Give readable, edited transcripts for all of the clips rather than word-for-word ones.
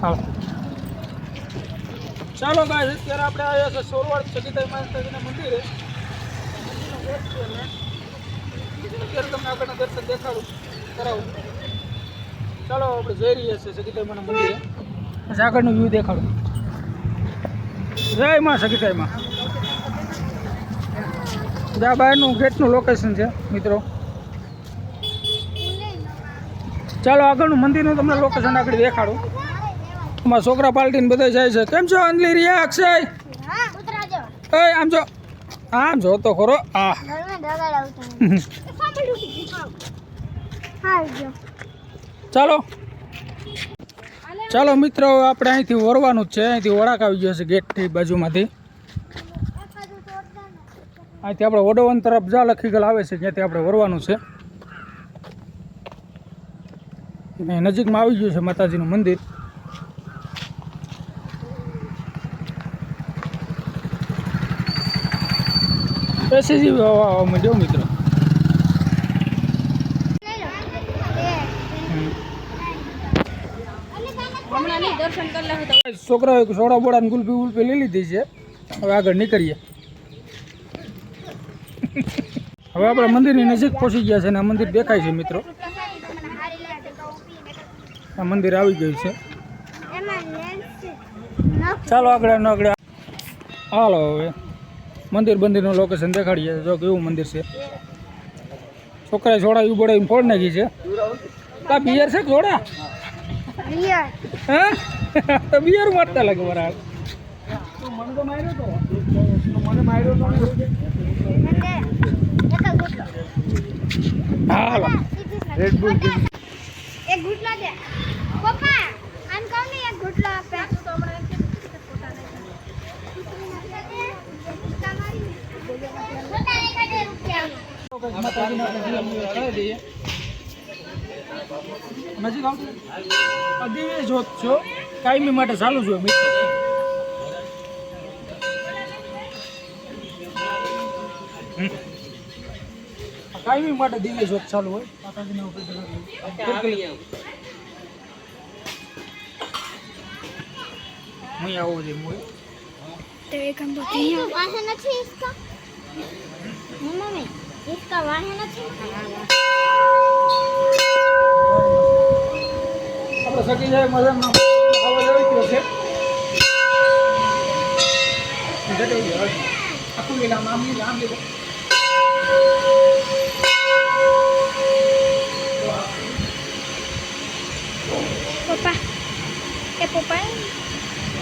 હાલો ચાલો ગાઈસ, અત્યારે આપણે આવ્યા છે સોરવાડ સગીતાઈ માતાજીના મંદિરે. અત્યારે તમને આગળના દર્શન દેખાડું કરાવું. ચાલો આપણે જઈ રહ્યા છીએ સગીતાઈ માના મંદિરે. પછી આગળનું વ્યૂ દેખાડું. જય માં સગીતાઈ માં. જ્યાં બહારનું ગેટનું લોકેશન છે મિત્રો. ચાલો આગળનું મંદિરનું તમને લોકેશન આગળ દેખાડું. અમારા છોકરા પાર્ટીને બધા જાય છે. કેમ છો અંજલી, રિયા, અક્ષય? આમ જો, આમ જો તો ખરો. ચાલો ચાલો મિત્રો, આપણે અહીંથી વળવાનું જ છે. અહીંથી વળાક આવી ગયો છે ગેટથી બાજુમાંથી. અહીંથી આપણે વડોવન તરફ જા લખીગલ આવે છે, જ્યાંથી આપણે વળવાનું છે. નજીકમાં આવી ગયું છે માતાજીનું મંદિર. એસી મળ્યો મિત્રો. છોકરાઓએ સોડા બોડા ને ગુલપી ગુલપી લઈ લીધી છે. હવે આગળ નીકળીએ. હવે આપણે મંદિરની નજીક પહોંચી ગયા છે અને આ મંદિર દેખાય છે મિત્રો. આ મંદિર આવી ગયું છે. ચાલો આગળ હાલો હવે મંદિરનું લોકેશન દેખાડીએ. જો કેવું મંદિર છે. છોકરાએ સોડા ઉબોડાવીને ફોડ નાખી છે. કા બિયર છે સોડા? હા તો બિયર મારતા લાગે બરાબર. મને તો માર્યો તો હાલો રેડબુલ એક ગુટલો દે પપ્પા. આમ કહું ને એક ગુટલો આપે તો હમણાં નજીક આવતો દિવ્ય જોત છો કાયમી માટે ચાલુ છો મિત્રો. કાયમી માટે દિવ્ય જોત ચાલુ હોય. હું આવો છે મોય तो एक हम तो वाहन अच्छी इसका मम्मी इसका वाहन अच्छी આપણે સકી જાય મજામાં આવા આવી ગયો છે. આખું લીલા મામલી આમ લીધો. पप्पा ए पप्पा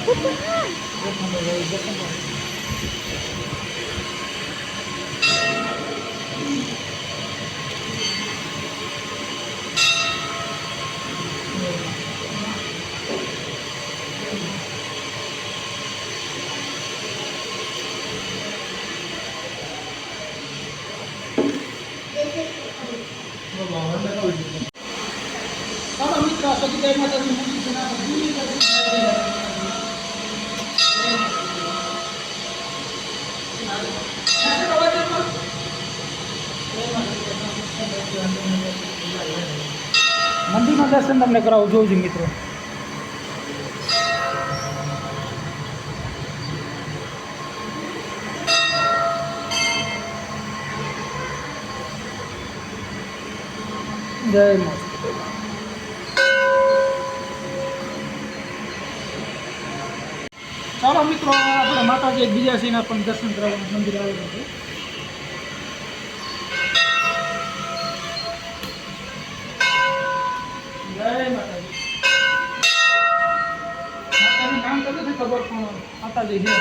पप्पा ચાલો મિત્રો, સગીતાઈ માતાજી મંદિર છે. મંદિરના દર્શન તમને કરાવું જોઉં છું મિત્રો. જય મા. ચાલો મિત્રો, આપણે માતાજી બીજા સિંહના પણ દર્શન કરાવવાનું મંદિર આવેલું છે. જય માતાજી. માતાજી નામ તો નથી ખબર પણ માતાજી છે.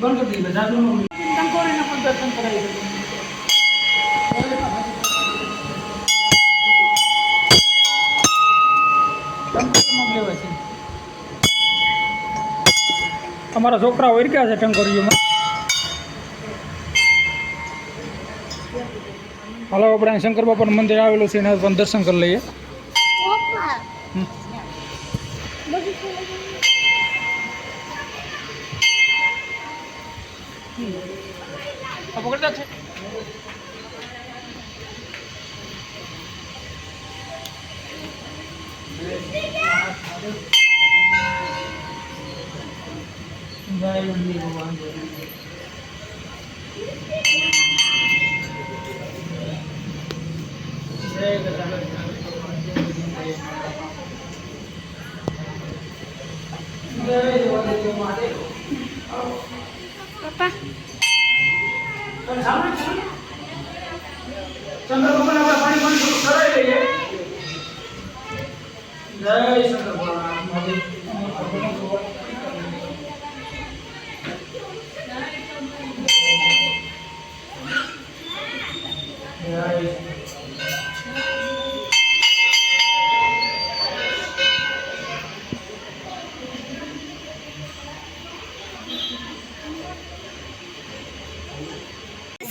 બંધ કરી દે જાદુનું ટંકોરીને પણ દર્શન કરાવી દે. અમારા છોકરા ઓરક્યા છે ટંકોરીઓમાં. હાલો આપણે શંકર બાપાનું મંદિર આવેલું છે, એના પણ દર્શન કરી લઈએ. આ પકડતા છે પપ્પા ચંદ્ર ભગવાન આપણે પાણી થોડું કરાવી લઈએ જય શંકર ભગવાન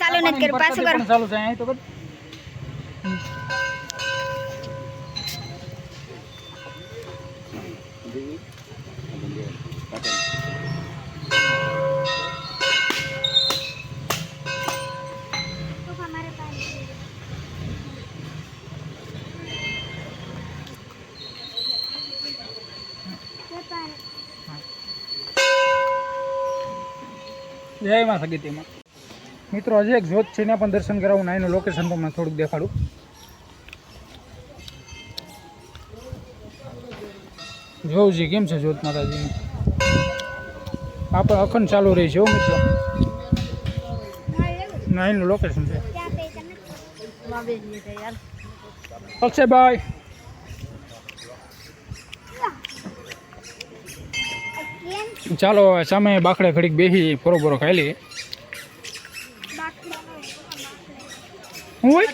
ચાલુ નથી કર્યું પાછું કરો ચાલુ છે અહીં તો કર જય માં સગીતીમાં મિત્રો હજી એક જોત છે એના પણ દર્શન કરાવું ને એનું લોકેશન તમને થોડુંક દેખાડું જોવું છે કેમ છે જોત માતાજીની આપણે અખંડ ચાલુ રહી છે મિત્રો ના એનું લોકેશન છે અક્ષયભાઈ ચાલો સામે બાકડે ઘડીક બેસી બરોબર ખાઈ લઈએ હું હોય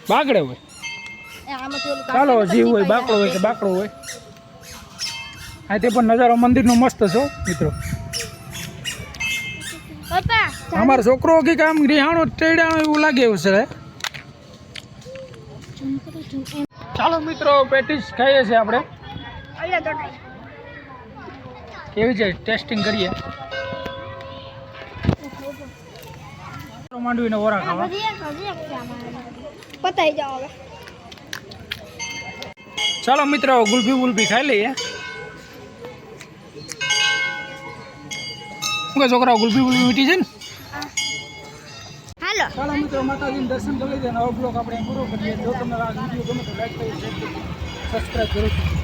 બાકડે હોય ચાલો જીવ હોય બાકડો હોય કે બાકડો હોય આ તે પણ નજારો મંદિરનો મસ્ત છો મિત્રો અમારો છોકરો કે આમ રિહાણો ટેડાણો એવું લાગે એવું છે ચાલો મિત્રો પેટીસ ખાઈએ છીએ આપણે કેવી છે ટેસ્ટિંગ કરીએ માંડવીને ઓરા ખાવા પતાઈ જાઓ હવે ચાલો મિત્રો ગુલ્ફી ખાઈ લઈએ શું કે છોકરાઓ ગુલ્ફી મીઠી છે ને હાલો ચાલો મિત્રો માતાજીને દર્શન કરી લઈએ નવો બ્લોગ આપણે પૂરો કરીએ જો તમને આ વિડીયો ગમે તો લાઈક કરી શેર કરી સબસ્ક્રાઈબ કરો